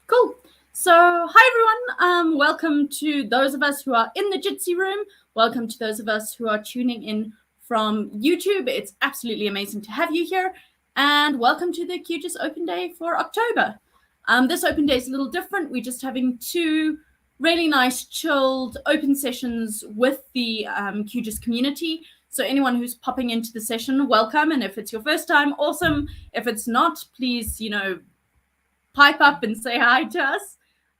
Cool. So, hi everyone. Welcome to those of us who are in the Jitsi room. Welcome to those of us who are tuning in from YouTube. It's absolutely amazing to have you here. And welcome to the QGIS Open Day for October. This Open Day is a little different. We're just having two really nice, chilled, open sessions with the QGIS community. So anyone who's popping into the session, welcome. And if it's your first time, awesome. If it's not, please, pipe up and say hi to us.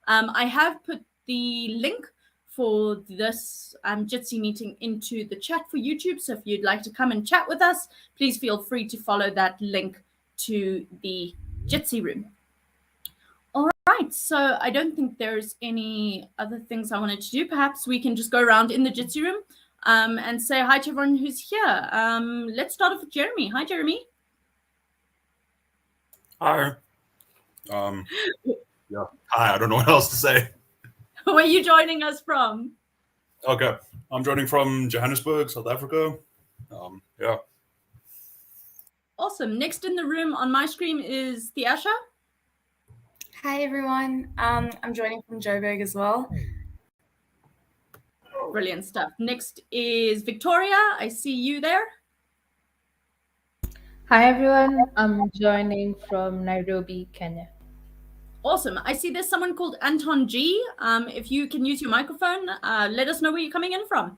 I have put the link for this Jitsi meeting into the chat for YouTube. So if you'd like to come and chat with us, please feel free to follow that link to the Jitsi room. All right, so I don't think there's any other things I wanted to do. Perhaps we can just go around in the Jitsi room and say hi to everyone who's here. Let's start off with Jeremy. Hi, Jeremy. Hi. Yeah. Hi, I don't know what else to say. Where are you joining us from? Okay. I'm joining from Johannesburg, South Africa. Yeah. Awesome. Next in the room on my screen is Theasha. Hi, everyone. I'm joining from Joburg as well. Brilliant stuff. Next is Victoria. I see you there. Hi, everyone. I'm joining from Nairobi, Kenya. Awesome. I see there's someone called Anton G. If you can use your microphone, let us know where you're coming in from.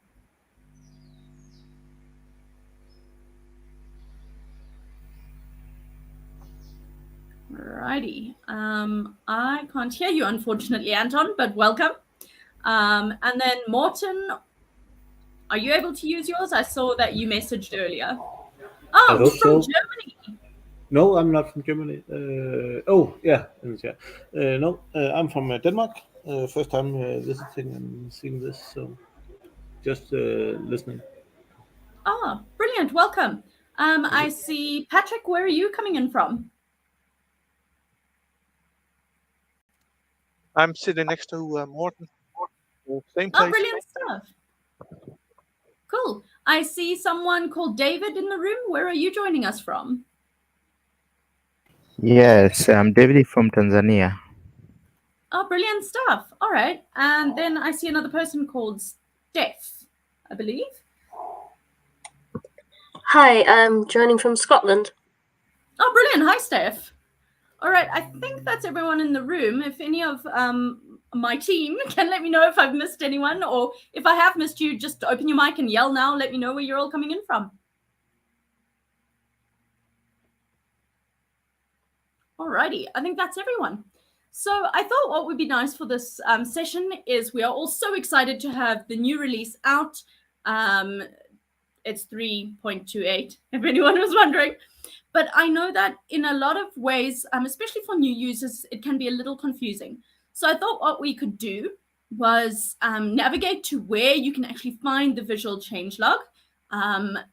Alrighty. I can't hear you, unfortunately, Anton, but welcome. And then Morten, are you able to use yours? I saw that you messaged earlier. Oh, you're from Germany. No, I'm not from Germany. No, I'm from Denmark. First time visiting and seeing this, so just listening. Ah, brilliant. Welcome. I see Patrick. Where are you coming in from? I'm sitting next to Morten. Same place. Oh, brilliant stuff. Cool. I see someone called David in the room. Where are you joining us from? Yes, I'm David from Tanzania. Oh, brilliant stuff. All right. And then I see another person called Steph, I believe. Hi, I'm joining from Scotland. Oh, brilliant. Hi, Steph. All right. I think that's everyone in the room. If any of my team can let me know if I've missed anyone, or if I have missed you, just open your mic and yell now. Let me know where you're all coming in from. Alrighty, I think that's everyone. So I thought what would be nice for this session is we are all so excited to have the new release out. It's 3.28, if anyone was wondering. But I know that in a lot of ways, especially for new users, it can be a little confusing. So I thought what we could do was navigate to where you can actually find the visual changelog.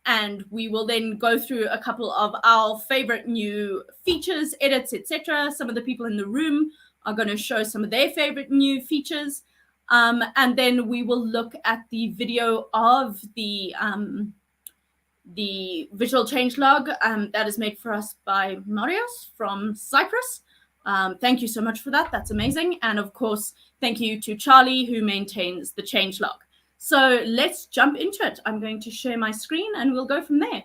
And we will then go through a couple of our favorite new features, edits, etc. Some of the people in the room are going to show some of their favorite new features. And then we will look at the video of the visual changelog that is made for us by Marios from Cyprus. Thank you so much for that. That's amazing. And of course, thank you to Charlie, who maintains the changelog. So let's jump into it. I'm going to share my screen and we'll go from there.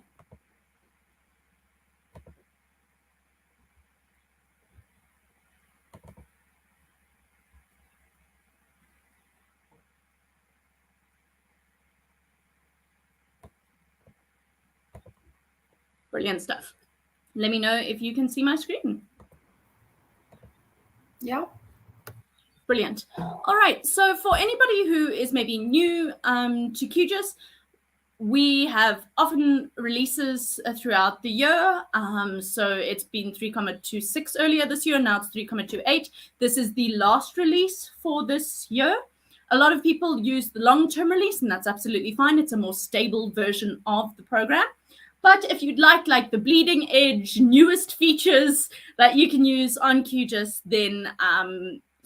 Brilliant stuff. Let me know if you can see my screen. Yeah. Brilliant. All right. So for anybody who is maybe new to QGIS, we have often releases throughout the year. So it's been 3.26 earlier this year. Now it's 3.28. This is the last release for this year. A lot of people use the long-term release, and that's absolutely fine. It's a more stable version of the program. But if you'd like the bleeding edge, newest features that you can use on QGIS, then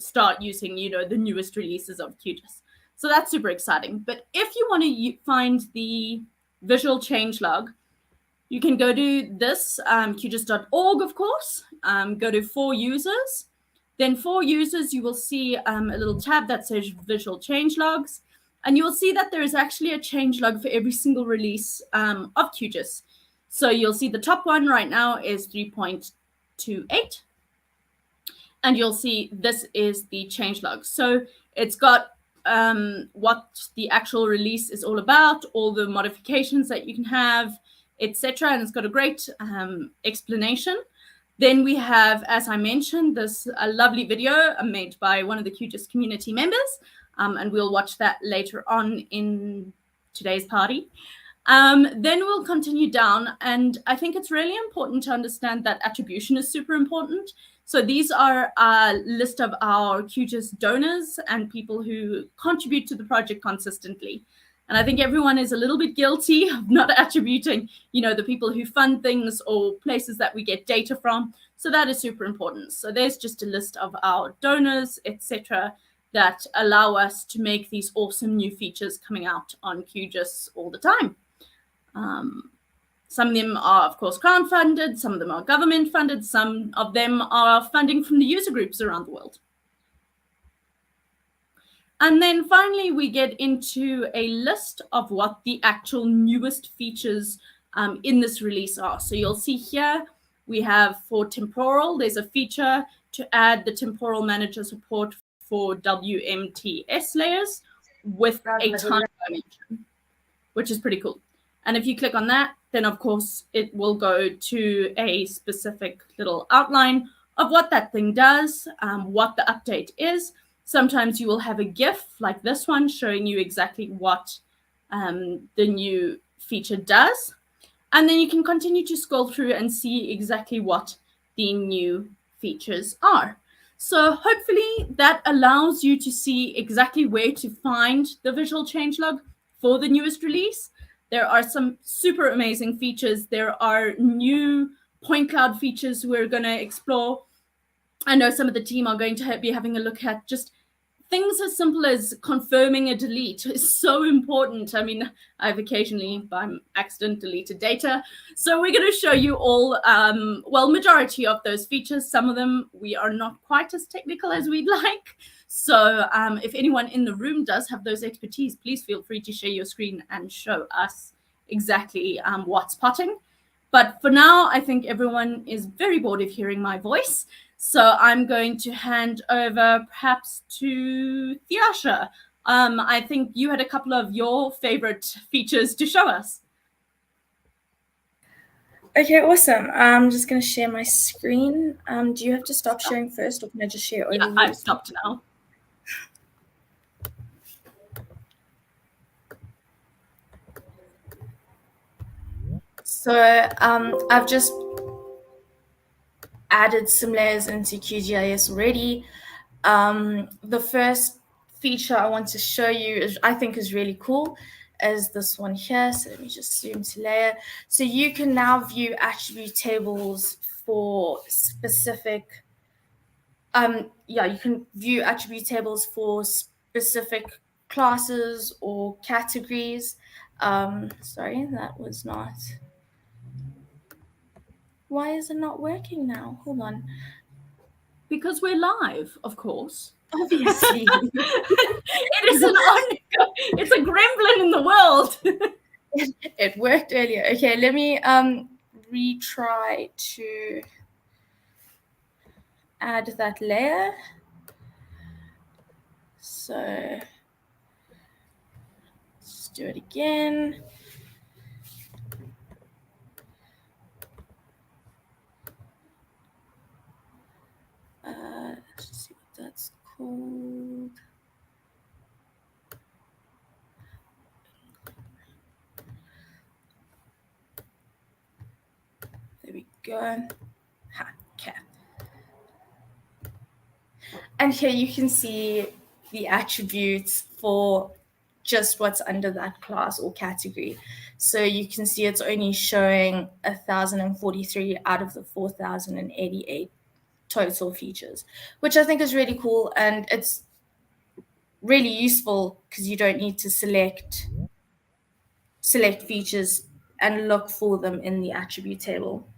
start using, the newest releases of QGIS. So that's super exciting. But if you want to find the visual changelog, you can go to this, QGIS.org, of course, go to For Users, Then for users, you will see a little tab that says visual changelogs. And you will see that there is actually a changelog for every single release of QGIS. So you'll see the top one right now is 3.28. And you'll see this is the changelog. So it's got what the actual release is all about, all the modifications that you can have, etc. And it's got a great explanation. Then we have, as I mentioned, this lovely video made by one of the QGIS community members, and we'll watch that later on in today's party. Then we'll continue down, and I think it's really important to understand that attribution is super important. So these are a list of our QGIS donors and people who contribute to the project consistently. And I think everyone is a little bit guilty of not attributing, the people who fund things or places that we get data from. So that is super important. So there's just a list of our donors, etc., that allow us to make these awesome new features coming out on QGIS all the time. Some of them are, of course, crowd-funded. Some of them are government-funded. Some of them are funding from the user groups around the world. And then finally, we get into a list of what the actual newest features in this release are. So you'll see here, we have for temporal, there's a feature to add the temporal manager support for WMTS layers with a time dimension, which is pretty cool. And if you click on that, then of course it will go to a specific little outline of what that thing does, what the update is. Sometimes you will have a GIF like this one showing you exactly what the new feature does. And then you can continue to scroll through and see exactly what the new features are. So hopefully that allows you to see exactly where to find the visual changelog for the newest release. There are some super amazing features. There are new point cloud features we're going to explore. I know some of the team are going to be having a look at just things as simple as confirming a delete is so important. I mean, I've occasionally, by accident, deleted data. So we're going to show you all, majority of those features. Some of them we are not quite as technical as we'd like. So if anyone in the room does have those expertise, please feel free to share your screen and show us exactly what's potting. But for now, I think everyone is very bored of hearing my voice. So I'm going to hand over perhaps to Thiasha. I think you had a couple of your favorite features to show us. Okay, awesome. I'm just going to share my screen. Do you have to stop sharing first, or can I just share overview? Yeah, I've stopped now. So I've just added some layers into QGIS already. The first feature I want to show you I think is really cool is this one here. So let me just zoom to layer. So you can now view attribute tables for specific, you can view attribute tables for specific classes or categories. Sorry, that was not. Why is it not working now? Hold on. Because we're live, of course. Obviously. It's a gremlin in the world. It worked earlier. Okay, let me retry to add that layer. So let's do it again. Let's see what that's called. There we go. Okay. And here you can see the attributes for just what's under that class or category. So you can see it's only showing 1,043 out of the 4,088 total features, which I think is really cool. And it's really useful because you don't need to select features and look for them in the attribute table.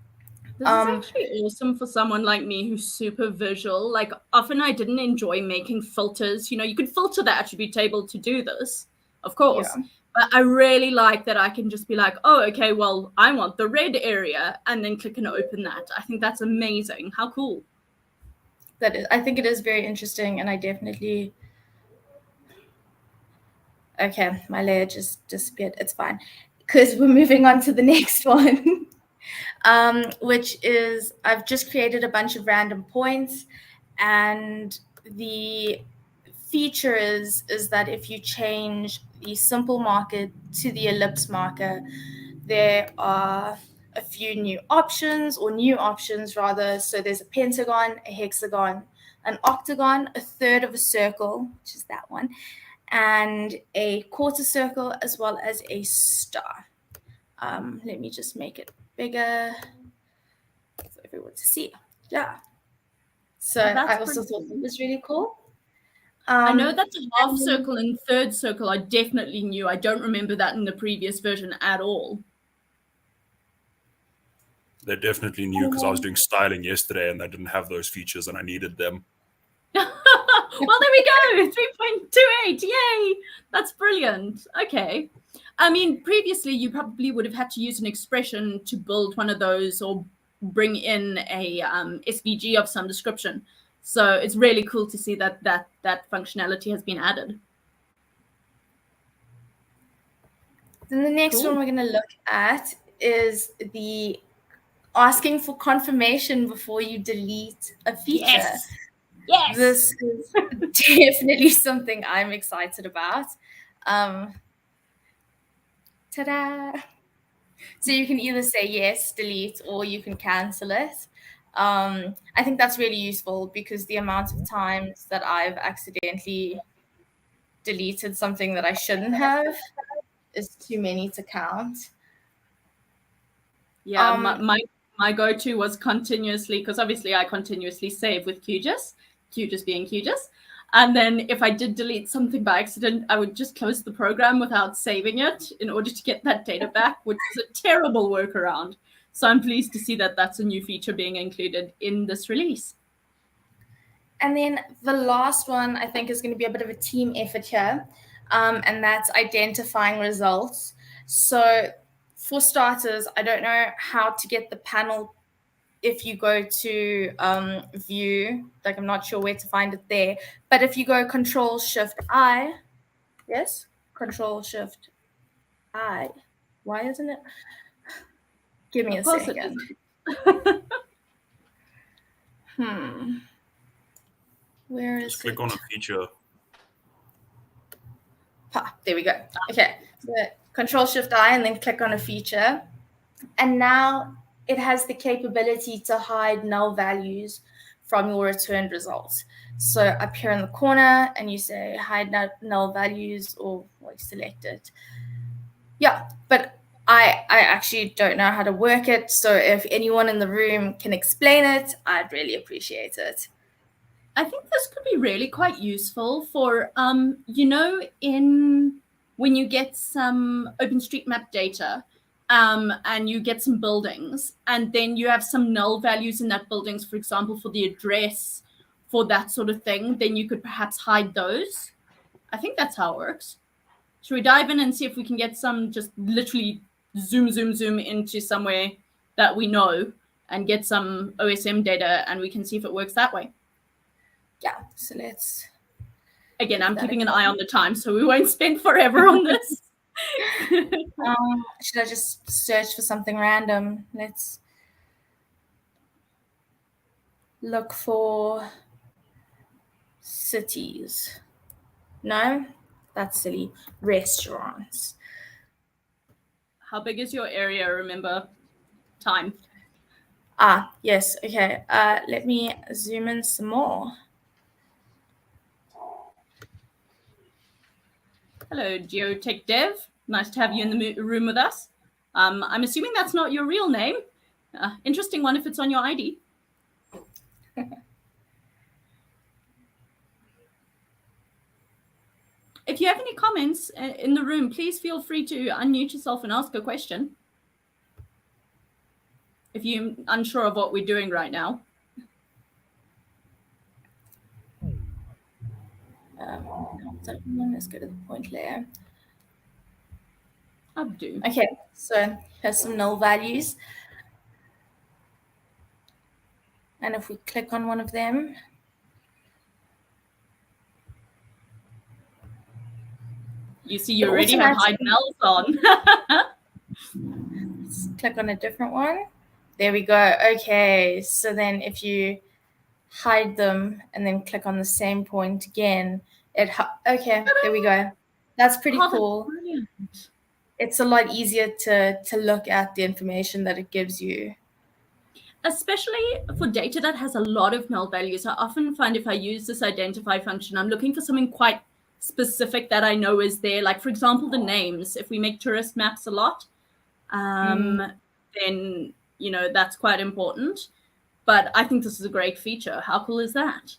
This is actually awesome for someone like me who's super visual. Like, often I didn't enjoy making filters. You know, you could filter the attribute table to do this, of course. Yeah. But I really like that I can just be like, oh, okay, well, I want the red area, and then click and open that. I think that's amazing. How cool. That is, I think it is very interesting, and I definitely. Okay, my layer just disappeared. It's fine, because we're moving on to the next one, which is I've just created a bunch of random points, and the feature is that if you change the simple marker to the ellipse marker, there are a few new options rather. So there's a pentagon, a hexagon, an octagon, a third of a circle, which is that one, and a quarter circle, as well as a star. Let me just make it bigger for everyone to see. Yeah. So I also thought that was really cool. I know that's a half circle and third circle. I definitely knew. I don't remember that in the previous version at all. They definitely knew, because I was doing styling yesterday and they didn't have those features and I needed them. Well, there we go. 3.28. Yay. That's brilliant. Okay. I mean, previously you probably would have had to use an expression to build one of those or bring in a SVG of some description. So it's really cool to see that functionality has been added. Then the next one we're going to look at is the asking for confirmation before you delete a feature. Yes. This is definitely something I'm excited about. Ta-da! So you can either say yes, delete, or you can cancel it. I think that's really useful because the amount of times that I've accidentally deleted something that I shouldn't have is too many to count. Yeah, my go-to was continuously, because obviously I continuously save with QGIS, QGIS being QGIS. And then if I did delete something by accident, I would just close the program without saving it in order to get that data back, which is a terrible workaround. So I'm pleased to see that that's a new feature being included in this release. And then the last one, I think, is going to be a bit of a team effort here, and that's identifying results. So for starters, I don't know how to get the panel if you go to view, like I'm not sure where to find it there, but if you go Control-Shift-I, yes, Control-Shift-I, why isn't it? Give me a second. Where is Just click on a feature. There we go. Okay, so Control-Shift-I and then click on a feature. And now it has the capability to hide null values from your returned results. So up here in the corner, and you say hide null values, or well, select it. Yeah, but I actually don't know how to work it. So if anyone in the room can explain it, I'd really appreciate it. I think this could be really quite useful for, you know, when you get some OpenStreetMap data, and you get some buildings, and then you have some null values in that buildings, for example, for the address, for that sort of thing, then you could perhaps hide those. I think that's how it works. Should we dive in and see if we can get some, just literally zoom into somewhere that we know and get some OSM data, and we can see if it works that way? Yeah, so let's... Again, I'm keeping an eye on the time, so we won't spend forever on this. Should I just search for something random? Let's look for cities. No, that's silly. Restaurants. How big is your area? Remember, time. Yes. Okay. Let me zoom in some more. Hello, Geotech Dev. Nice to have you in the room with us. I'm assuming that's not your real name. Interesting one if it's on your ID. If you have any comments in the room, please feel free to unmute yourself and ask a question. if you're unsure of what we're doing right now. Let's go to the point layer. Abdu. Okay, so here's some null values. And if we click on one of them, You see, you already have hide nulls on. let's click on a different one. There we go. Okay, so then if you hide them and then click on the same point again, okay, there we go. That's pretty cool. Brilliant. It's a lot easier to look at the information that it gives you. Especially for data that has a lot of null values. I often find if I use this identify function, I'm looking for something quite specific that I know is there. Like, for example, the names. If we make tourist maps a lot, then, you know, that's quite important. But I think this is a great feature. How cool is that?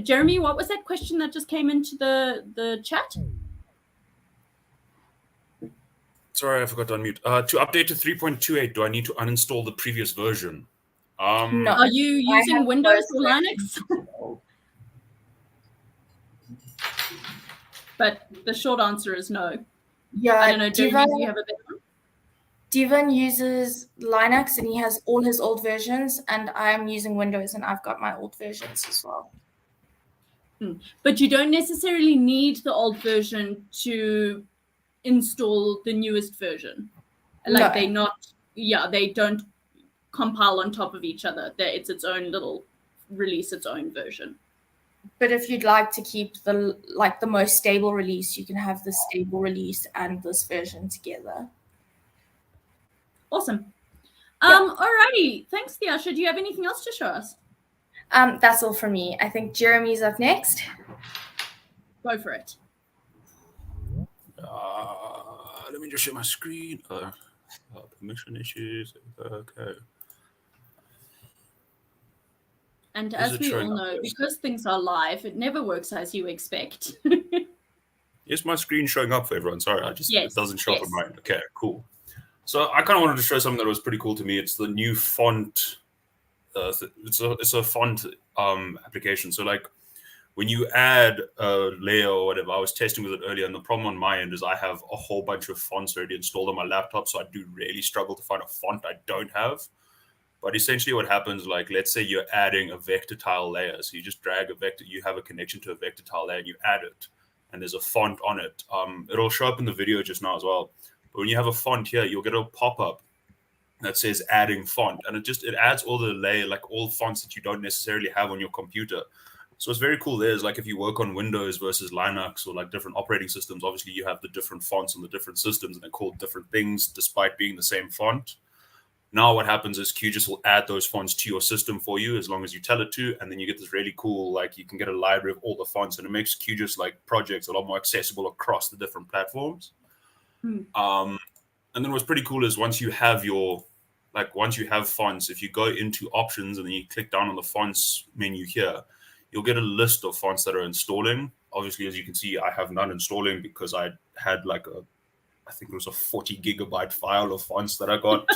Jeremy, what was that question that just came into the chat? Sorry, I forgot to unmute. To update to 3.28, do I need to uninstall the previous version? No. Are you using Windows or Linux? But the short answer is no. Yeah, I don't know, Jeremy, do you have a better one? Devon uses Linux and he has all his old versions, and I'm using Windows and I've got my old versions as well. But you don't necessarily need the old version to install the newest version. Like they don't compile on top of each other. It's its own little release, its own version. But if you'd like to keep the most stable release, you can have the stable release and this version together. Awesome. Alrighty. Thanks, Theasha. Do you have anything else to show us? That's all for me. I think Jeremy's up next. Go for it. Let me just share my screen. Permission issues. Okay. And as we all know, because things are live, it never works as you expect. Is my screen showing up for everyone? Sorry, it doesn't show up on mine. Okay, cool. So I kind of wanted to show something that was pretty cool to me. It's the new font. It's a font application. So like when you add a layer or whatever, I was testing with it earlier, and the problem on my end is I have a whole bunch of fonts already installed on my laptop, so I do really struggle to find a font I don't have. But essentially what happens, like, let's say you're adding a vector tile layer. So you just drag a vector, you have a connection to a vector tile layer and you add it, and there's a font on it. It'll show up in the video just now as well. But when you have a font here, you'll get a pop-up that says adding font. And it adds all the layer, like all fonts that you don't necessarily have on your computer. So it's very cool. There's like, if you work on Windows versus Linux or like different operating systems, obviously you have the different fonts on the different systems and they're called different things despite being the same font. Now what happens is QGIS will add those fonts to your system for you as long as you tell it to, and then you get this really cool, like you can get a library of all the fonts, and it makes QGIS like projects a lot more accessible across the different platforms. And then what's pretty cool is once you have fonts, if you go into options and then you click down on the fonts menu here, you'll get a list of fonts that are installing. Obviously, as you can see, I have none installing because I had like I think it was a 40 gigabyte file of fonts that I got.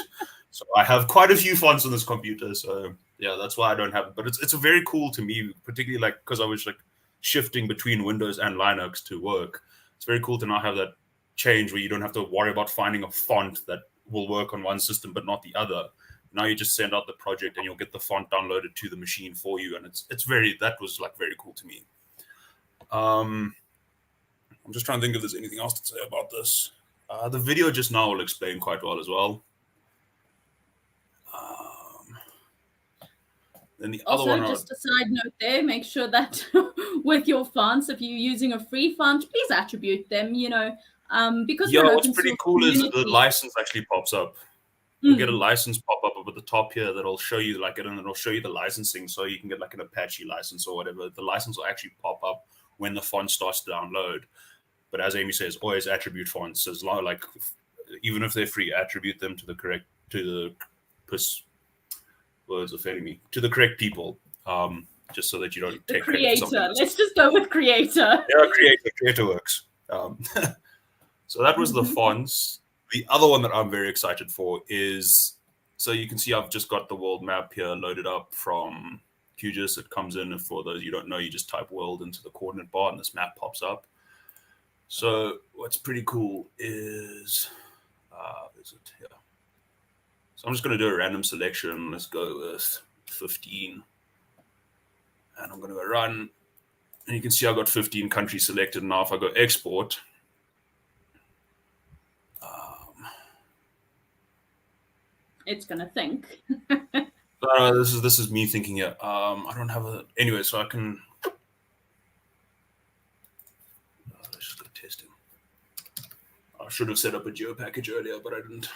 So I have quite a few fonts on this computer. So yeah, that's why I don't have it. But it's very cool to me, particularly like because I was like shifting between Windows and Linux to work. It's very cool to now have that change where you don't have to worry about finding a font that will work on one system but not the other. Now you just send out the project and you'll get the font downloaded to the machine for you. And that was like very cool to me. I'm just trying to think if there's anything else to say about this. The video just now will explain quite well as well. Then the also, other one, just a side note there, make sure that with your fonts, if you're using a free font, please attribute them, because what's pretty cool is the license actually pops up. You get a license pop up at the top here that'll show you and it'll show you the licensing, so you can get like an Apache license or whatever. The license will actually pop up when the font starts to download. But as Amy says, always attribute fonts as long even if they're free, attribute them to the correct people, just so that you don't take credit for creator. Let's just go with creator. Yeah, creator works. So that was the fonts. The other one that I'm very excited for is So you can see I've just got the world map here loaded up from QGIS. It comes in, and for those you don't know, you just type world into the coordinate bar and this map pops up. So what's pretty cool is it here? So I'm just going to do a random selection. Let's go with 15. And I'm going to go run. And you can see I've got 15 countries selected. Now if I go export, it's going to think. This is me thinking here. I don't have a... Anyway, so I can... let's just go testing. I should have set up a geo package earlier, but I didn't.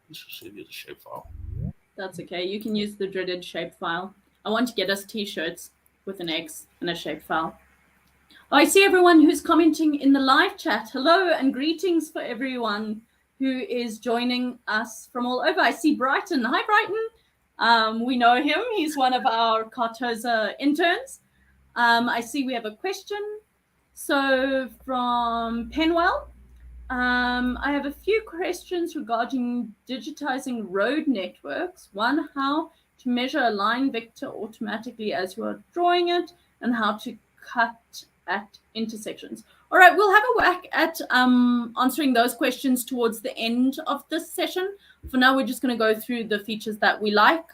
Let's just save you the shapefile. That's okay. You can use the dreaded shapefile. I want to get us t-shirts with an X and a shapefile. Oh, I see everyone who's commenting in the live chat. Hello and greetings for everyone who is joining us from all over. I see Brighton. Hi, Brighton. We know him. He's one of our Cartosa interns. I see we have a question. So from Penwell, I have a few questions regarding digitizing road networks. One, how to measure a line vector automatically as you are drawing it, and how to cut at intersections. All right, we'll have a whack at answering those questions towards the end of this session. For now, we're just going to go through the features that we like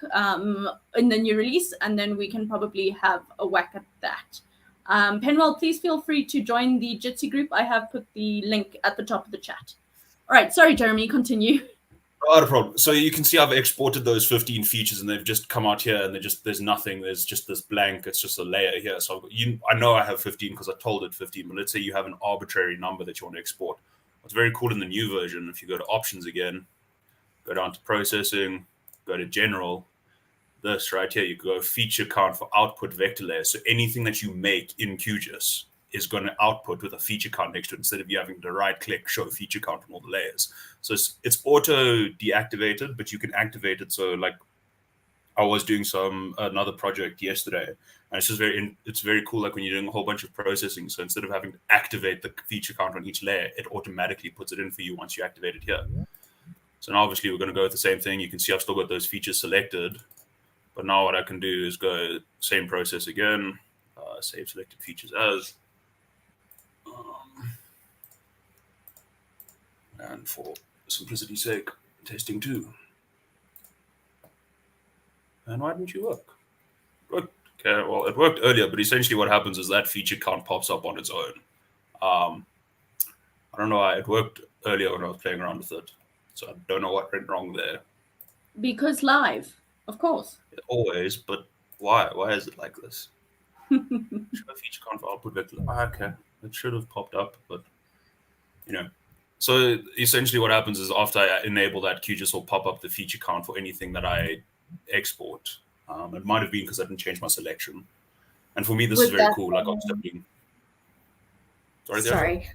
in the new release, and then we can probably have a whack at that. Penwell, please feel free to join the Jitsi group. I have put the link at the top of the chat. All right, sorry, Jeremy, continue. Not a problem. So you can see I've exported those 15 features, and they've just come out here, and there's nothing. There's just this blank. It's just a layer here. So I know I have 15 because I told it 15. But let's say you have an arbitrary number that you want to export. What's very cool in the new version, if you go to options again, go down to processing, go to general. This right here, you go feature count for output vector layers. So anything that you make in QGIS is going to output with a feature count next to it, instead of you having to right click, show feature count on all the layers. So it's auto deactivated, but you can activate it. So like I was doing another project yesterday, and it's just very cool. Like when you're doing a whole bunch of processing, so instead of having to activate the feature count on each layer, it automatically puts it in for you once you activate it here. So now obviously we're going to go with the same thing. You can see I've still got those features selected. But now what I can do is go same process again, save selected features as, and for simplicity's sake, testing 2. And why didn't you work? Good. Okay, well, it worked earlier, but essentially what happens is that feature count pops up on its own. I don't know why it worked earlier when I was playing around with it. So I don't know what went wrong there. Because live, of course. Always, but why? Why is it like this? Show feature count for output vector. Okay, it should have popped up, but So essentially, what happens is after I enable that, QGIS will pop up the feature count for anything that I export. It might have been because I didn't change my selection, and for me, this is very cool. Like I'm stepping. Sorry.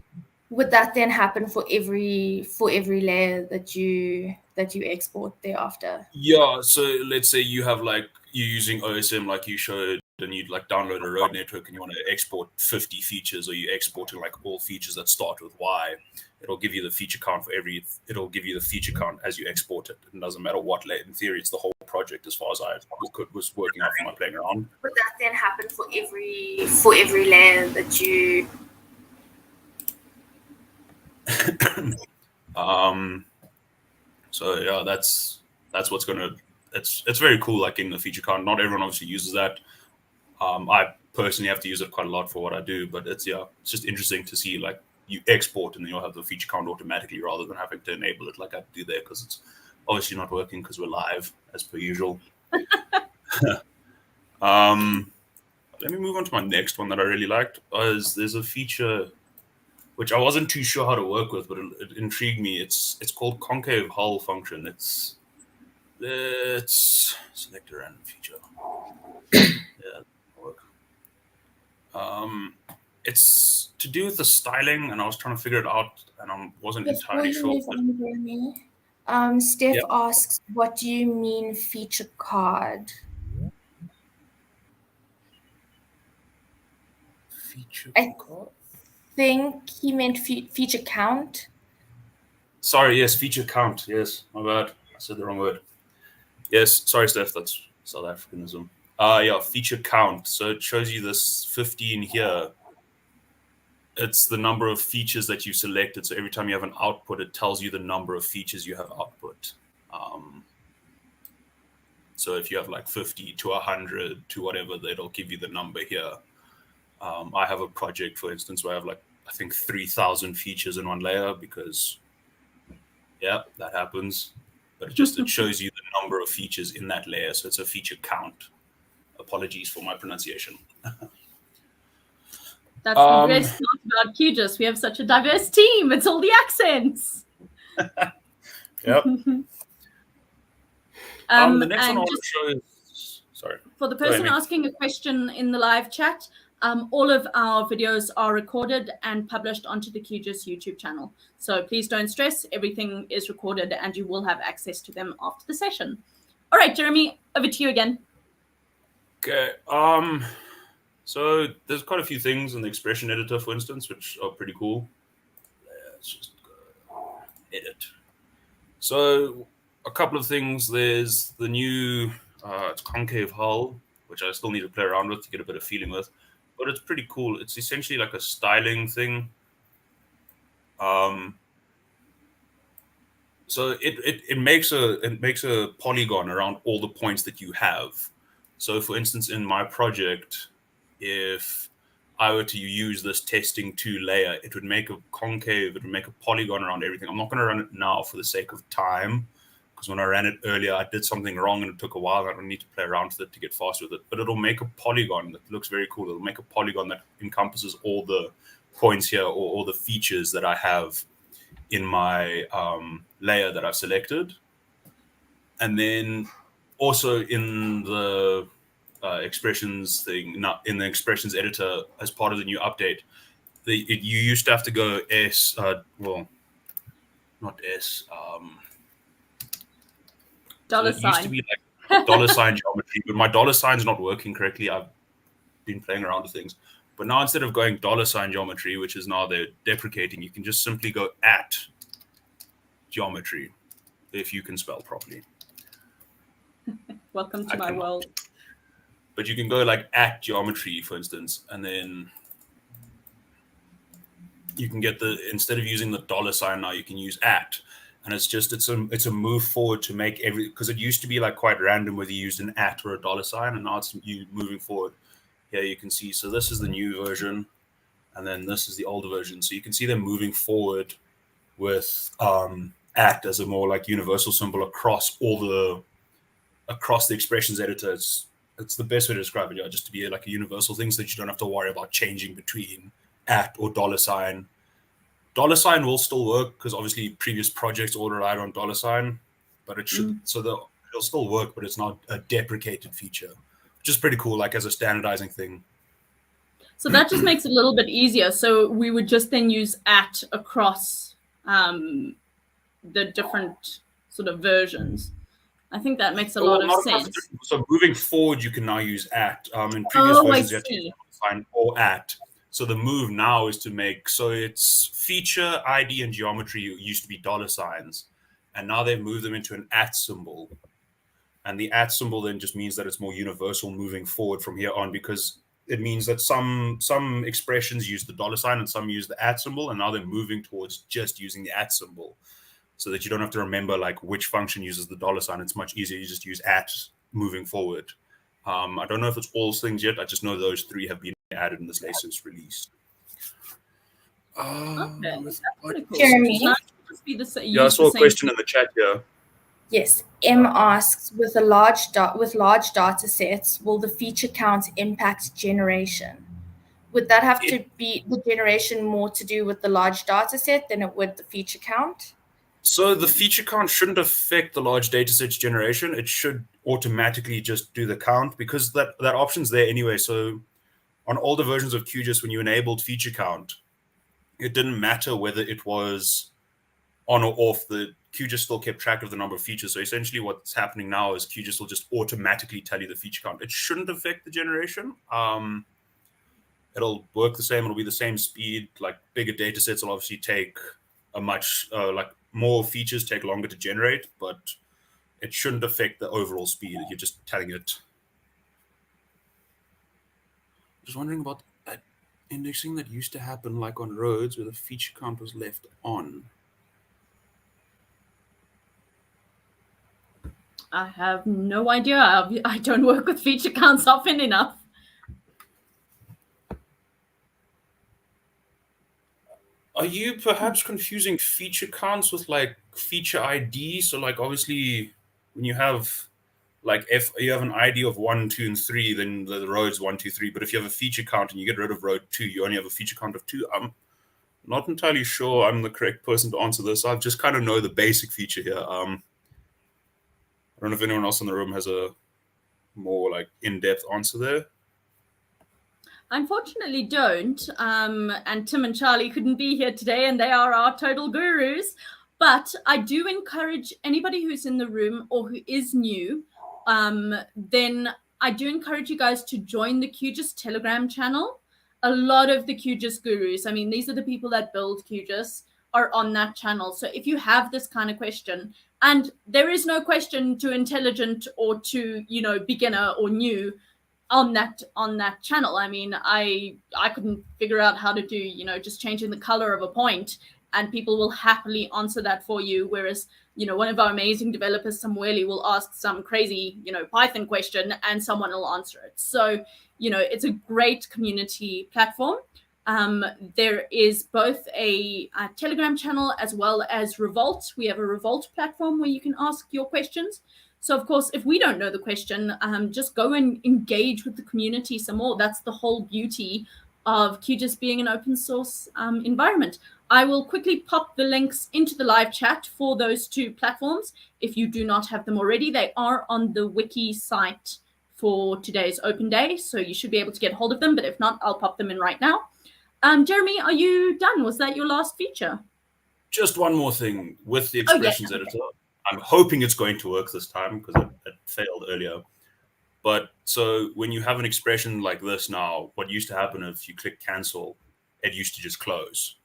Would that then happen for every layer that you export thereafter? Yeah. So let's say you have you're using OSM like you showed, and you'd download a road network and you want to export 50 features, or you're exporting all features that start with Y. It'll give you the feature count it'll give you the feature count as you export it. It doesn't matter what layer. In theory, it's the whole project as far as I was working out from my playing around. Would that then happen for every layer that you? So yeah, that's what's gonna. It's very cool. Like in the feature count, not everyone obviously uses that. I personally have to use it quite a lot for what I do, but it's just interesting to see you export and then you'll have the feature count automatically rather than having to enable it like I do there, because it's obviously not working because we're live as per usual. Let me move on to my next one that I really liked. There's a feature which I wasn't too sure how to work with, but it intrigued me. It's called concave hull function. Let's select a random feature. Yeah, work. It's to do with the styling, and I was trying to figure it out, and I wasn't entirely sure. Steph asks, what do you mean feature card? Feature card? I think he meant feature count. Sorry, yes, feature count. Yes, my bad. said the wrong word. Yes, sorry, Steph, that's South Africanism. Feature count. So it shows you this 15 here. It's the number of features that you selected. So every time you have an output, it tells you the number of features you have output. So if you have like 50 to 100 to whatever, it'll give you the number here. I have a project, for instance, where I have like, I think 3,000 features in one layer because, yeah, that happens. But it shows you the number of features in that layer. So it's a feature count. Apologies for my pronunciation. That's the best part about QGIS. We have such a diverse team. It's all the accents. Yep. The next one I want to show is, sorry. For the person asking a question in the live chat, all of our videos are recorded and published onto the QGIS YouTube channel. So please don't stress. Everything is recorded and you will have access to them after the session. All right, Jeremy, over to you again. Okay. So there's quite a few things in the expression editor, for instance, which are pretty cool. Let's just go edit. So a couple of things. There's the new it's concave hull, which I still need to play around with to get a bit of feeling with, but it's pretty cool. It's essentially like a styling thing. So it makes a polygon around all the points that you have. So for instance, in my project, if I were to use this testing 2 layer, it would make a concave, it would make a polygon around everything. I'm not going to run it now for the sake of time, because when I ran it earlier, I did something wrong and it took a while. I don't need to play around with it to get fast with it, but it'll make a polygon that looks very cool. It'll make a polygon that encompasses all the points here or all the features that I have in my layer that I've selected. And then also in the expressions thing, not in the expressions editor, as part of the new update, you used to have to go dollar it sign. used to be like dollar sign geometry, but my dollar sign's not working correctly. I've been playing around with things, but now instead of going dollar sign geometry, which is now they're deprecating, you can just simply go at geometry if you can spell properly. Welcome to my world. But you can go like at geometry, for instance, and then you can get instead of using the dollar sign now, you can use at. And it's a move forward to make because it used to be like quite random whether you used an at or a dollar sign, and now it's you moving forward. Here you can see, so this is the new version, and then this is the older version. So you can see them moving forward with at as a more like universal symbol across the expressions editor. It's the best way to describe it, yeah, just to be like a universal thing so that you don't have to worry about changing between at or dollar sign. Dollar sign will still work because obviously previous projects all relied on dollar sign, but it should it'll still work, but it's not a deprecated feature, which is pretty cool, like as a standardizing thing. So that just makes it a little bit easier. So we would just then use at across the different sort of versions. I think that makes a lot of sense. So moving forward, you can now use at. In previous versions, you had to use sign or at. So the move now is to make, so it's feature, ID, and geometry used to be dollar signs, and now they've moved them into an at symbol. And the at symbol then just means that it's more universal moving forward from here on, because it means that some expressions use the dollar sign and some use the at symbol, and now they're moving towards just using the at symbol, so that you don't have to remember like which function uses the dollar sign. It's much easier. You just use at moving forward. I don't know if it's all things yet. I just know those 3 have been added in this latest release. Okay, that's pretty cool. Jeremy? Yeah, I saw a question in the chat here. Yes, M asks, with large data sets, will the feature count impact generation? Would that have to be the generation more to do with the large data set than it would the feature count? So the feature count shouldn't affect the large data sets generation. It should automatically just do the count, because that option's there anyway. So on older versions of QGIS, when you enabled feature count, it didn't matter whether it was on or off. The QGIS still kept track of the number of features. So essentially what's happening now is QGIS will just automatically tell you the feature count. It shouldn't affect the generation. It'll work the same. It'll be the same speed. Like bigger data sets will obviously take a much, more features take longer to generate, but it shouldn't affect the overall speed. You're just telling it. Just wondering about that indexing that used to happen like on roads where the feature count was left on. I have no idea. I don't work with feature counts often enough. Are you perhaps confusing feature counts with like feature ID? So like obviously when you have like if you have an ID of 1, 2, and 3, then the road's 1, 2, 3. But if you have a feature count and you get rid of road 2, you only have a feature count of 2. I'm not entirely sure I'm the correct person to answer this. I just kind of know the basic feature here. I don't know if anyone else in the room has a more like in-depth answer there. Unfortunately, don't. And Tim and Charlie couldn't be here today, and they are our total gurus. But I do encourage anybody who's in the room or who is new, then I do encourage you guys to join the QGIS Telegram channel. A lot of the QGIS gurus, I mean, these are the people that build QGIS, are on that channel. So if you have this kind of question, and there is no question too intelligent or too, beginner or new on that channel. I mean, I couldn't figure out how to do, just changing the color of a point, and people will happily answer that for you. Whereas, one of our amazing developers, Samueli, will ask some crazy, Python question and someone will answer it. So, it's a great community platform. There is both a Telegram channel as well as Revolt. We have a Revolt platform where you can ask your questions. So, of course, if we don't know the question, just go and engage with the community some more. That's the whole beauty of QGIS being an open source environment. I will quickly pop the links into the live chat for those two platforms. If you do not have them already, they are on the wiki site for today's open day. So you should be able to get hold of them. But if not, I'll pop them in right now. Jeremy, are you done? Was that your last feature? Just one more thing with the expressions editor. I'm hoping it's going to work this time because it failed earlier. But so when you have an expression like this now, what used to happen if you click cancel, it used to just close.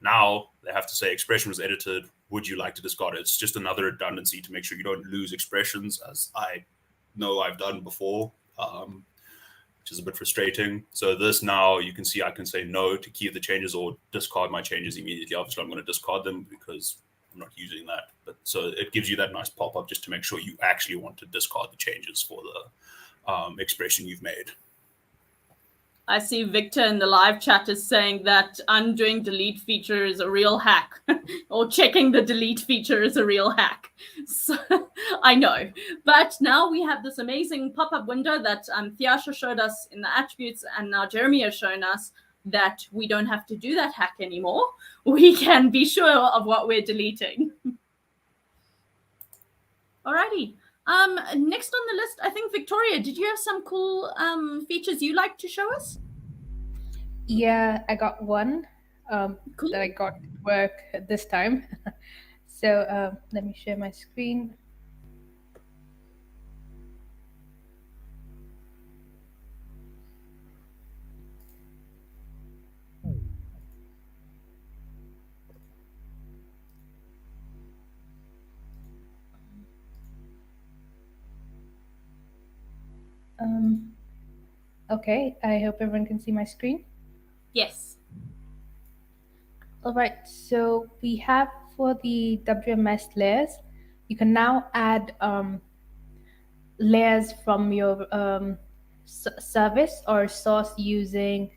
Now they have to say expression was edited. Would you like to discard it? It's just another redundancy to make sure you don't lose expressions, as I know I've done before, which is a bit frustrating. So this now you can see I can say no to keep the changes or discard my changes immediately. Obviously, I'm going to discard them because I'm not using that. But so it gives you that nice pop-up just to make sure you actually want to discard the changes for the expression you've made. I see Victor in the live chat is saying that undoing delete feature is a real hack, or checking the delete feature is a real hack. So I know. But now we have this amazing pop-up window that Thiasha showed us in the attributes, and now Jeremy has shown us that we don't have to do that hack anymore. We can be sure of what we're deleting. Alrighty. Next on the list, I think Victoria, did you have some cool features you like to show us? Yeah, I got one Cool. that I got to work this time. So let me share my screen. Okay, I hope everyone can see my screen. Yes. All right, so we have for the WMS layers, you can now add layers from your service or source using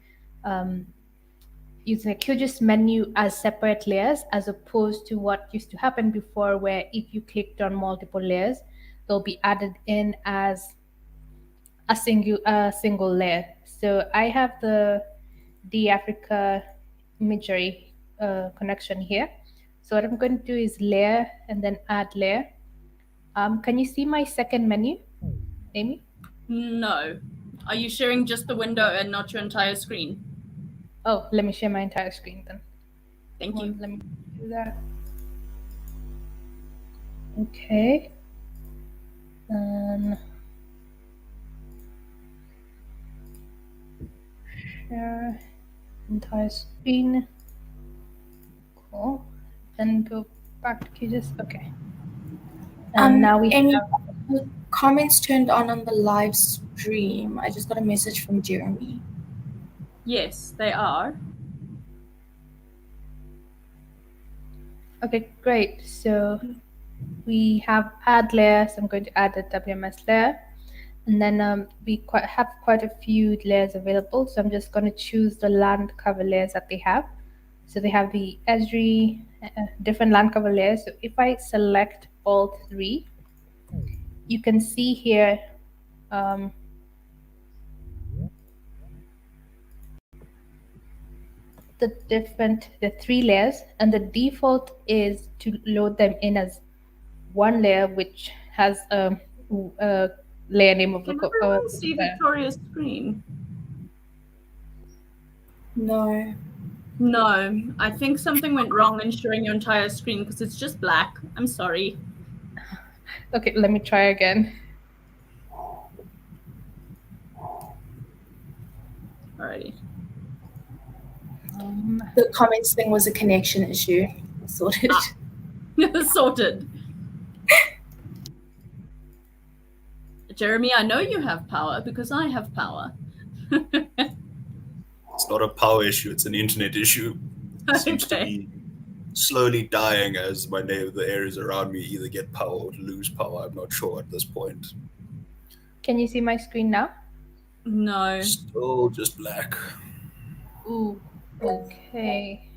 using a QGIS menu as separate layers, as opposed to what used to happen before, where if you clicked on multiple layers, they'll be added in as a single layer. So I have the Africa imagery connection here. So what I'm going to do is layer and then add layer. Can you see my second menu, Amy? No. Are you sharing just the window and not your entire screen? Oh, let me share my entire screen then. Thank you. Let me do that. Okay. Share entire screen. Cool. Then go back to QGIS. Okay. And now we any have comments turned on the live stream. I just got a message from Jeremy. Yes, they are. Okay, great. So we have add layers. I'm going to add a WMS layer. And then we have quite a few layers available. So I'm just going to choose the land cover layers that they have. So they have the Esri, different land cover layers. So if I select all three, you can see here the three layers, and the default is to load them in as one layer, which has a layer name of Can the everyone see Victoria's screen? No. No, I think something went wrong in showing your entire screen because it's just black. I'm sorry. Okay, let me try again. Alrighty. The comments thing was a connection issue. Sorted. Sorted. Jeremy, I know you have power because I have power. It's not a power issue, it's an internet issue. It seems to be slowly dying as the areas around me either get power or lose power. I'm not sure at this point. Can you see my screen now? No. Still just black. Ooh, okay.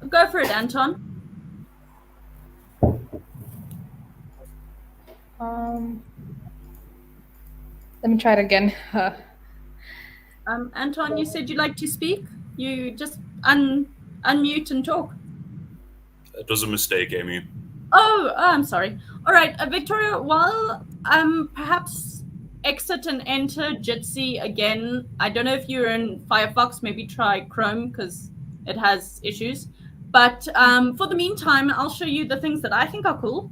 Go for it, Anton. Let me try it again. Anton, you said you'd like to speak. You just unmute and talk. It was a mistake, Amy. Oh, I'm sorry. All right, Victoria, while perhaps exit and enter Jitsi again. I don't know if you're in Firefox. Maybe try Chrome because it has issues. But for the meantime, I'll show you the things that I think are cool.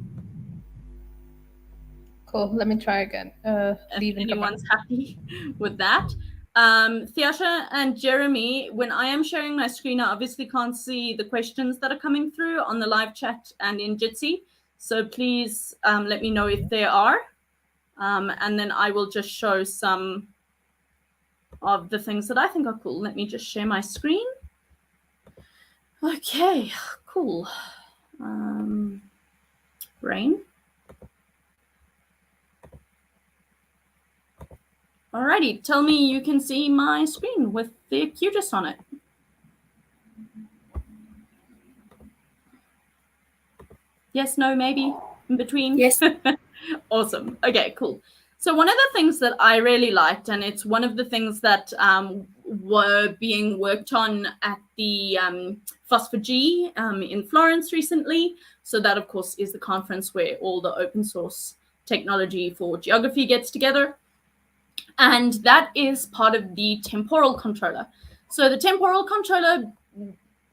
Cool. Let me try again. If anyone's happy with that. Theasha and Jeremy, when I am sharing my screen, I obviously can't see the questions that are coming through on the live chat and in Jitsi. So please let me know if there are. And then I will just show some of the things that I think are cool. Let me just share my screen. Okay, cool. Rain. Alrighty, tell me you can see my screen with the QGIS on it. Yes, no, maybe, in between? Yes. Awesome. Okay, cool. So one of the things that I really liked, and it's one of the things that were being worked on at the FOSS4G in Florence recently. So that, of course, is the conference where all the open source technology for geography gets together. And that is part of the Temporal Controller. So the Temporal Controller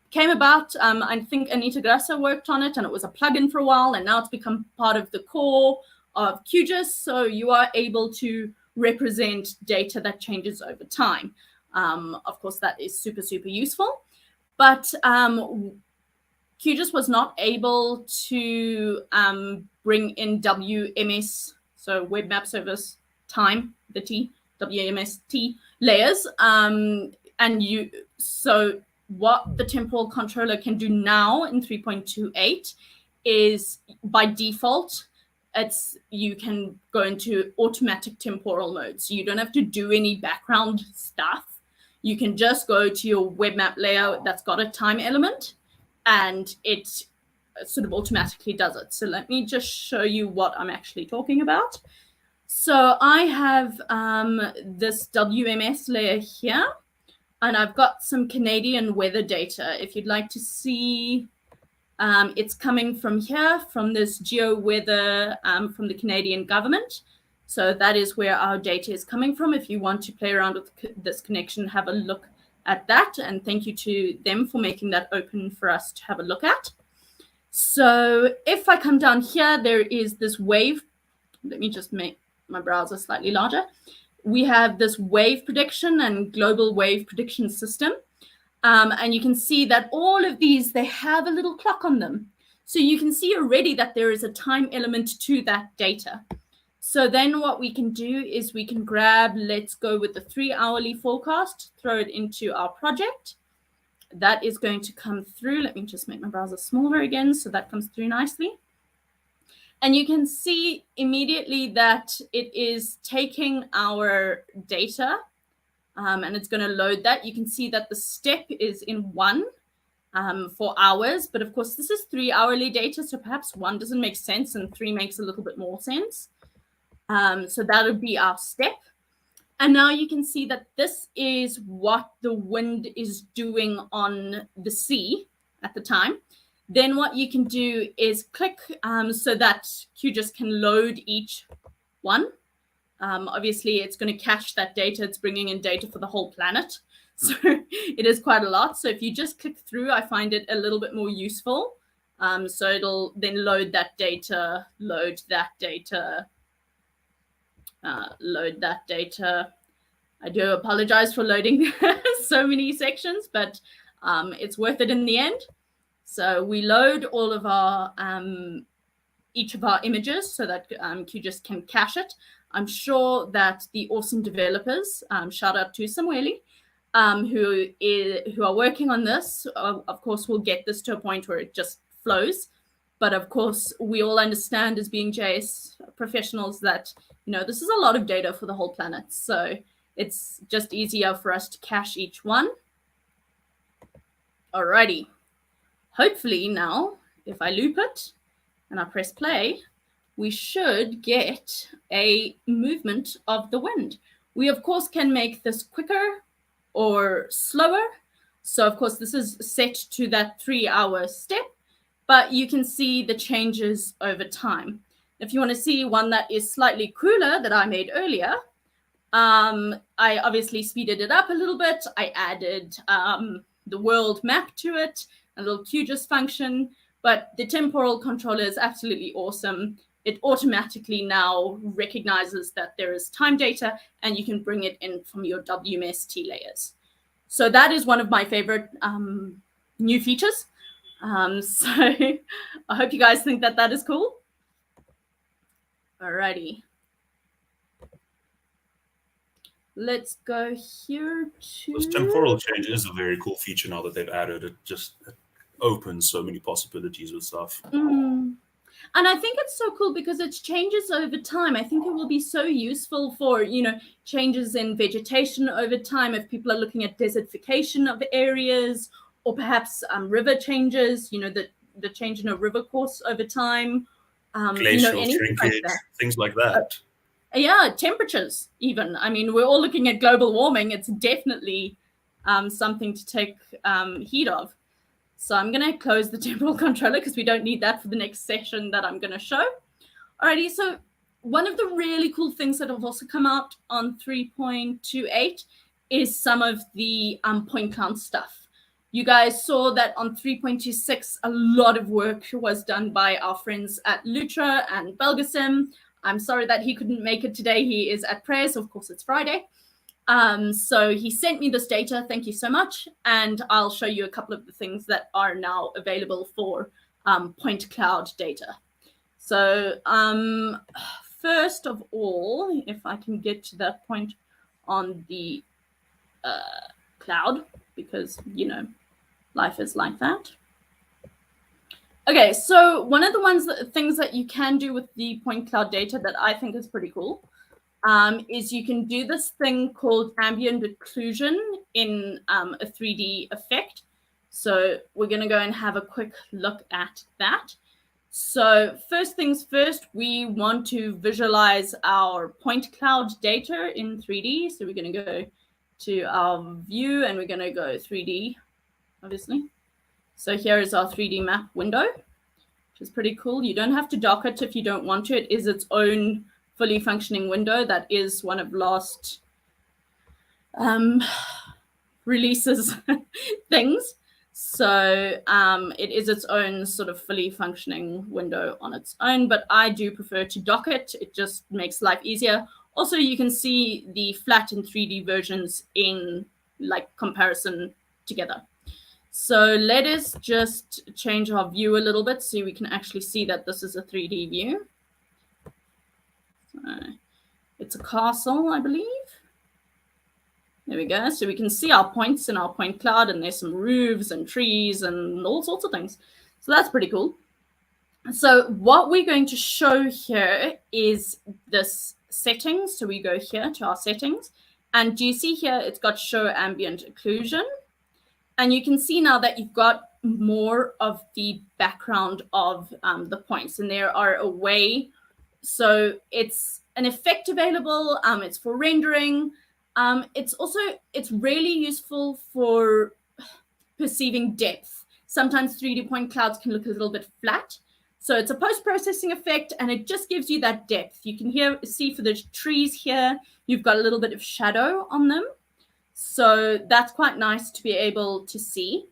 came about, I think Anita Grassa worked on it, and it was a plugin for a while, and now it's become part of the core of QGIS. So you are able to represent data that changes over time. Of course, that is super, super useful. But QGIS was not able to bring in WMS, so Web Map Service Time, the T, WMST layers. So what the Temporal Controller can do now in 3.28 is by default, you can go into automatic temporal mode. So you don't have to do any background stuff. You can just go to your web map layer that's got a time element, and it sort of automatically does it. So let me just show you what I'm actually talking about. So I have this WMS layer here, and I've got some Canadian weather data. If you'd like to see, it's coming from here, from this GeoWeather from the Canadian government. So that is where our data is coming from. If you want to play around with this connection, have a look at that. And thank you to them for making that open for us to have a look at. So if I come down here, there is this wave. Let me just make my browser slightly larger. We have this wave prediction and global wave prediction system. And you can see that all of these, they have a little clock on them. So you can see already that there is a time element to that data. So then what we can do is we can grab, let's go with the 3 hourly forecast, throw it into our project. That is going to come through. Let me just make my browser smaller again so that comes through nicely. And you can see immediately that it is taking our data and it's going to load that. You can see that the step is in 1 for hours, but of course this is 3 hourly data, so perhaps 1 doesn't make sense and 3 makes a little bit more sense. So that would be our step. And now you can see that this is what the wind is doing on the sea at the time. Then what you can do is click so that QGIS can load each one. Obviously, it's going to cache that data. It's bringing in data for the whole planet. So it is quite a lot. So if you just click through, I find it a little bit more useful. So it'll then load that data, load that data. I do apologize for loading so many sections, but it's worth it in the end. So we load all of our each of our images so that QGIS can cache it. I'm sure that the awesome developers, shout out to Samueli, who are working on this, of course, will get this to a point where it just flows. But of course, we all understand as being JS professionals that, you know, this is a lot of data for the whole planet. So it's just easier for us to cache each one. Alrighty. Hopefully now, if I loop it and I press play, we should get a movement of the wind. We, of course, can make this quicker or slower. So, of course, this is set to that 3-hour step, but you can see the changes over time. If you want to see one that is slightly cooler that I made earlier, I obviously speeded it up a little bit. I added the world map to it, a little QGIS function, but the temporal controller is absolutely awesome. It automatically now recognizes that there is time data and you can bring it in from your WMST layers. So that is one of my favorite new features. So I hope you guys think that that is cool. Alrighty. Let's go here to... This temporal change is a very cool feature now that they've added. It just opens so many possibilities with stuff. And I think it's so cool because it changes over time. I think it will be so useful for, you know, changes in vegetation over time if people are looking at desertification of areas or perhaps river changes, you know, the change in a river course over time. Glacial shrinkage, like things like that. Yeah, temperatures even. I mean, we're all looking at global warming. It's definitely something to take heed of. So I'm going to close the temporal controller because we don't need that for the next session that I'm going to show. Alrighty, so one of the really cool things that have also come out on 3.28 is some of the point cloud stuff. You guys saw that on 3.26, a lot of work was done by our friends at Lutra and Belgasim. I'm sorry that he couldn't make it today. He is at prayers. Of course, it's Friday. So he sent me this data. Thank you so much. And I'll show you a couple of the things that are now available for point cloud data. So first of all, if I can get to that point on the cloud, because, you know, life is like that. Okay, so one of the things that you can do with the point cloud data that I think is pretty cool is you can do this thing called ambient occlusion in a 3D effect. So we're going to go and have a quick look at that. So first things first, we want to visualize our point cloud data in 3D. So we're going to go to our view and we're going to go 3D, obviously. So here is our 3D map window, which is pretty cool. You don't have to dock it if you don't want to. It is its own fully functioning window. That is one of last releases things. So it is its own sort of fully functioning window on its own, but I do prefer to dock it. It just makes life easier. Also, you can see the flat and 3D versions in like comparison together. So let us just change our view a little bit so we can actually see that this is a 3D view. It's a castle, I believe. There we go. So we can see our points in our point cloud, and there's some roofs and trees and all sorts of things. So that's pretty cool. So what we're going to show here is this settings. So we go here to our settings, and do you see here it's got show ambient occlusion? And you can see now that you've got more of the background of the points, and there are a way. So it's an effect available. It's for rendering. It's really useful for perceiving depth. Sometimes 3D point clouds can look a little bit flat. So it's a post-processing effect, and it just gives you that depth. You can see for the trees here, you've got a little bit of shadow on them. So that's quite nice to be able to see.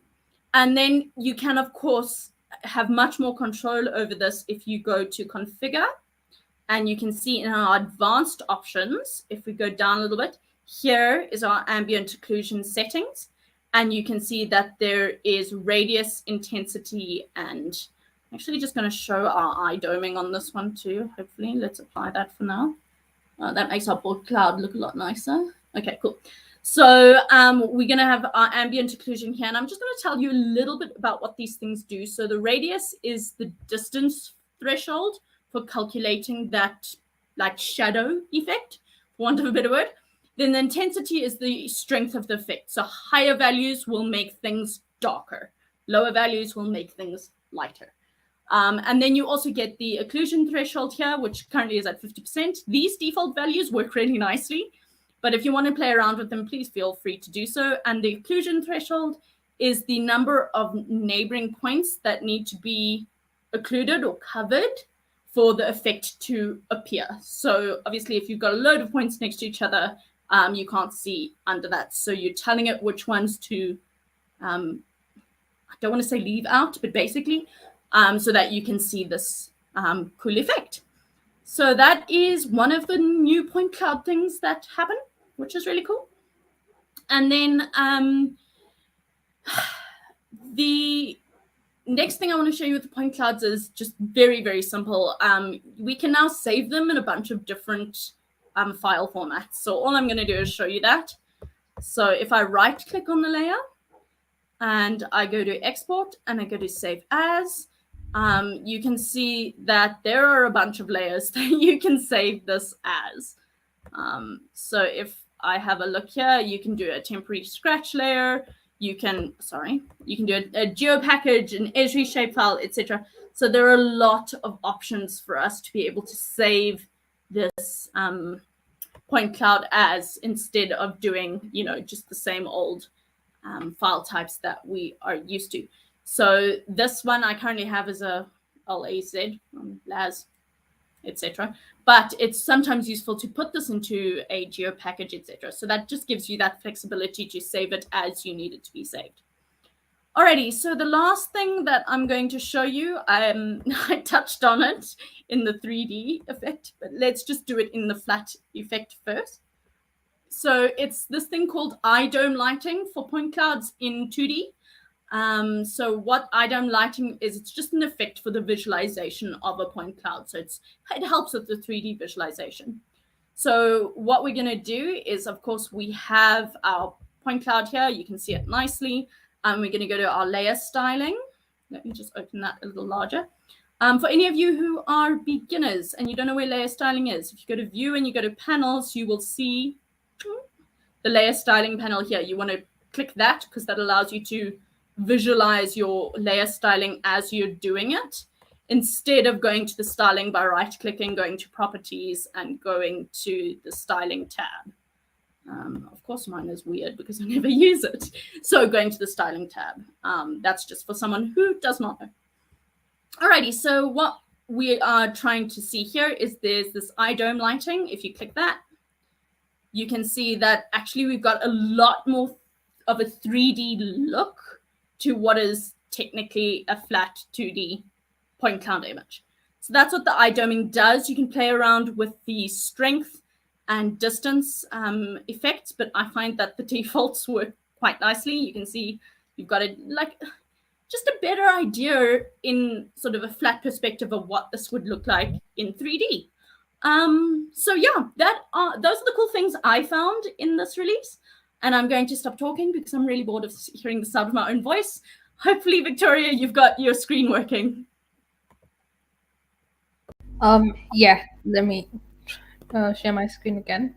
And then you can, of course, have much more control over this if you go to configure. And you can see in our advanced options, if we go down a little bit, here is our ambient occlusion settings. And you can see that there is radius, intensity, and I'm actually just going to show our eye doming on this one too. Hopefully, let's apply that for now. That makes our board cloud look a lot nicer. Okay, cool. So we're going to have our ambient occlusion here, and I'm just going to tell you a little bit about what these things do. So the radius is the distance threshold for calculating that like shadow effect, for want of a better word. Then the intensity is the strength of the effect. So higher values will make things darker. Lower values will make things lighter. And then you also get the occlusion threshold here, which currently is at 50%. These default values work really nicely, but if you want to play around with them, please feel free to do so. And the occlusion threshold is the number of neighboring points that need to be occluded or covered for the effect to appear. So obviously, if you've got a load of points next to each other, you can't see under that. So you're telling it which ones to, I don't want to say leave out, but basically, so that you can see this cool effect. So that is one of the new point cloud things that happen, which is really cool. And then the next thing I want to show you with the point clouds is just very, very simple. We can now save them in a bunch of different file formats. So all I'm going to do is show you that. So if I right click on the layer and I go to export and I go to save as, you can see that there are a bunch of layers that you can save this as. So if I have a look here, you can do a temporary scratch layer. You can do a geo package, an Esri shapefile, etc. So there are a lot of options for us to be able to save this point cloud as, instead of doing, just the same old file types that we are used to. So this one I currently have as a LAZ, LAZ, etc. But it's sometimes useful to put this into a geo package, etc. So that just gives you that flexibility to save it as you need it to be saved. Alrighty, so the last thing that I'm going to show you, I touched on it in the 3D effect, but let's just do it in the flat effect first. So it's this thing called eye dome lighting for point clouds in 2D. So what eye dome lighting is, it's just an effect for the visualization of a point cloud. So it helps with the 3D visualization. So what we're going to do is, of course, we have our point cloud here. You can see it nicely. We're going to go to our layer styling. Let me just open that a little larger. For any of you who are beginners and you don't know where layer styling is, if you go to view and you go to panels, you will see the layer styling panel here. You want to click that because that allows you to visualize your layer styling as you're doing it, instead of going to the styling by right clicking, going to properties and going to the styling tab. Of course, mine is weird because I never use it. So going to the styling tab, that's just for someone who does not know. Alrighty, so what we are trying to see here is there's this eye dome lighting. If you click that, you can see that actually we've got a lot more of a 3D look to what is technically a flat 2D point cloud image. So that's what the eye doming does. You can play around with the strength and distance effects, but I find that the defaults work quite nicely. You can see, you've got a just a better idea in sort of a flat perspective of what this would look like in 3D. So yeah, those are the cool things I found in this release. And I'm going to stop talking because I'm really bored of hearing the sound of my own voice. Hopefully, Victoria, you've got your screen working. Yeah, let me share my screen again.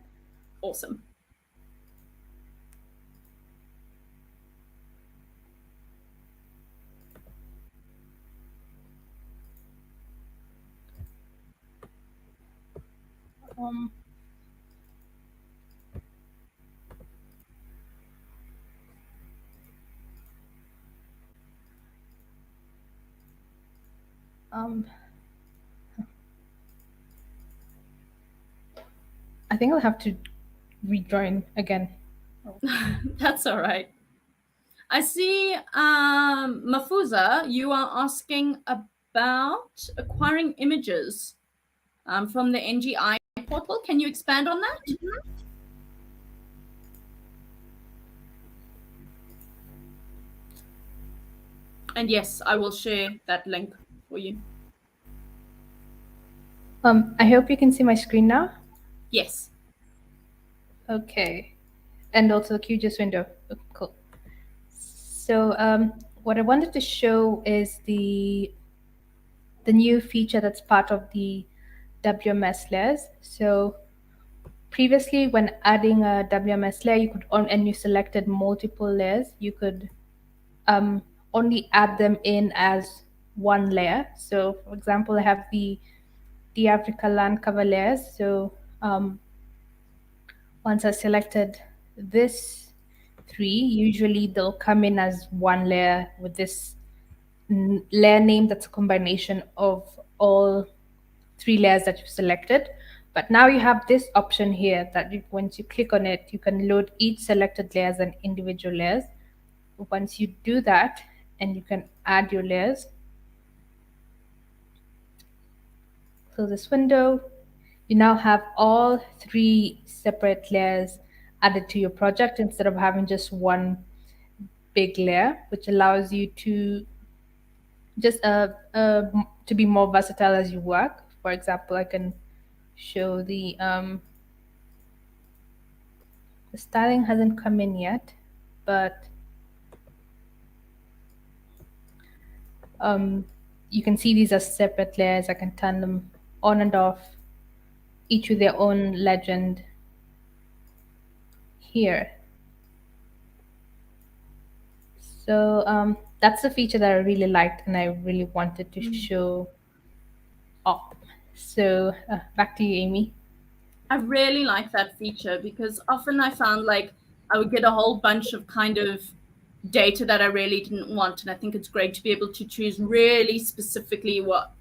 Awesome. I think I'll have to rejoin again. That's all right. I see, Mafuza, you are asking about acquiring images from the NGI portal. Can you expand on that? And yes, I will share that link for you. I hope you can see my screen now. Yes. Okay. And also the QGIS window. Oh, cool. So what I wanted to show is the new feature that's part of the WMS layers. So previously, when adding a WMS layer, you could and you selected multiple layers, you could only add them in as one layer. So for example, I have the Africa land cover layers. So once I selected this 3, usually they'll come in as one layer with this layer name that's a combination of all 3 layers that you've selected. But now you have this option here that once you click on it, you can load each selected layer as an individual layers. Once you do that, and you can add your layers. Close this window. You now have all 3 separate layers added to your project instead of having just one big layer, which allows you to just to be more versatile as you work. For example, I can show the styling hasn't come in yet, but you can see these are separate layers. I can turn them on and off, each with their own legend here. So that's the feature that I really liked and I really wanted to show off. So back to you, Amy. I really like that feature because often I found I would get a whole bunch of kind of data that I really didn't want. And I think it's great to be able to choose really specifically what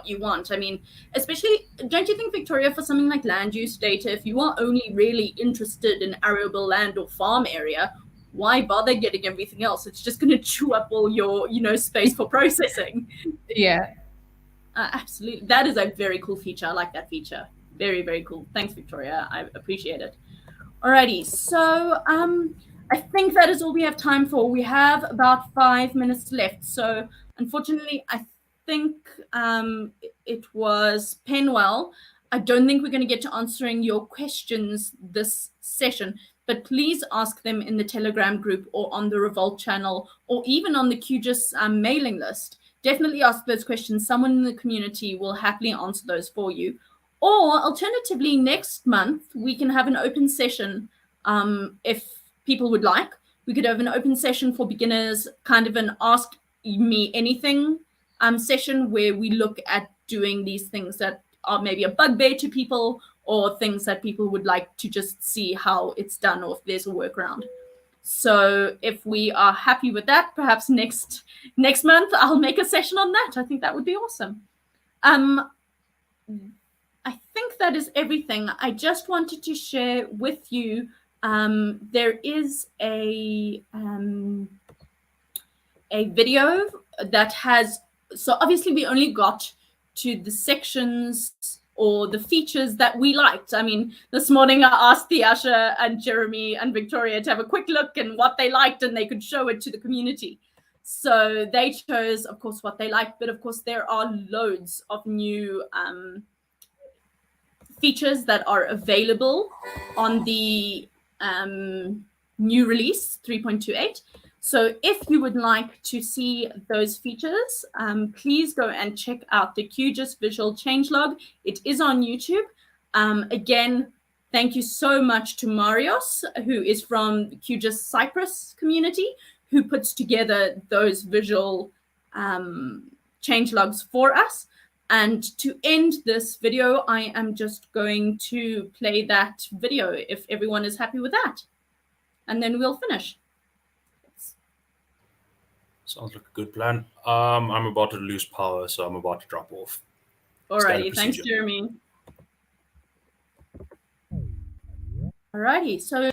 you want. I mean, especially, don't you think, Victoria, for something like land use data, if you are only really interested in arable land or farm area, why bother getting everything else? It's just going to chew up all your, space for processing. Yeah. Absolutely. That is a very cool feature. I like that feature. Very, very cool. Thanks, Victoria. I appreciate it. Alrighty. So I think that is all we have time for. We have about 5 minutes left. So unfortunately, I think it was Penwell. I don't think we're going to get to answering your questions this session, but please ask them in the Telegram group or on the Revolt channel or even on the QGIS mailing list. Definitely ask those questions. Someone in the community will happily answer those for you. Or alternatively, next month, we can have an open session if people would like. We could have an open session for beginners, kind of an ask me anything session where we look at doing these things that are maybe a bugbear to people or things that people would like to just see how it's done or if there's a workaround. So if we are happy with that, perhaps next month I'll make a session on that. I think that would be awesome. I think that is everything. I just wanted to share with you, there is a video that has, so obviously we only got to the sections or the features that we liked. I mean, this morning I asked Theasha and Jeremy and Victoria to have a quick look and what they liked, and they could show it to the community. So they chose, of course, what they liked, but of course there are loads of new features that are available on the new release 3.28. So if you would like to see those features, please go and check out the QGIS visual changelog. It is on YouTube. Again, thank you so much to Marios, who is from the QGIS Cyprus community, who puts together those visual changelogs for us. And to end this video, I am just going to play that video if everyone is happy with that. And then we'll finish. Sounds like a good plan. I'm about to lose power, so I'm about to drop off. Alrighty, thanks, Jeremy. Alrighty, so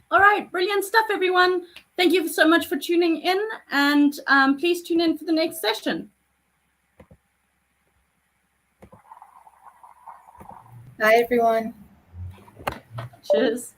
All right, brilliant stuff, everyone. Thank you so much for tuning in, and please tune in for the next session. Bye, everyone. Cheers.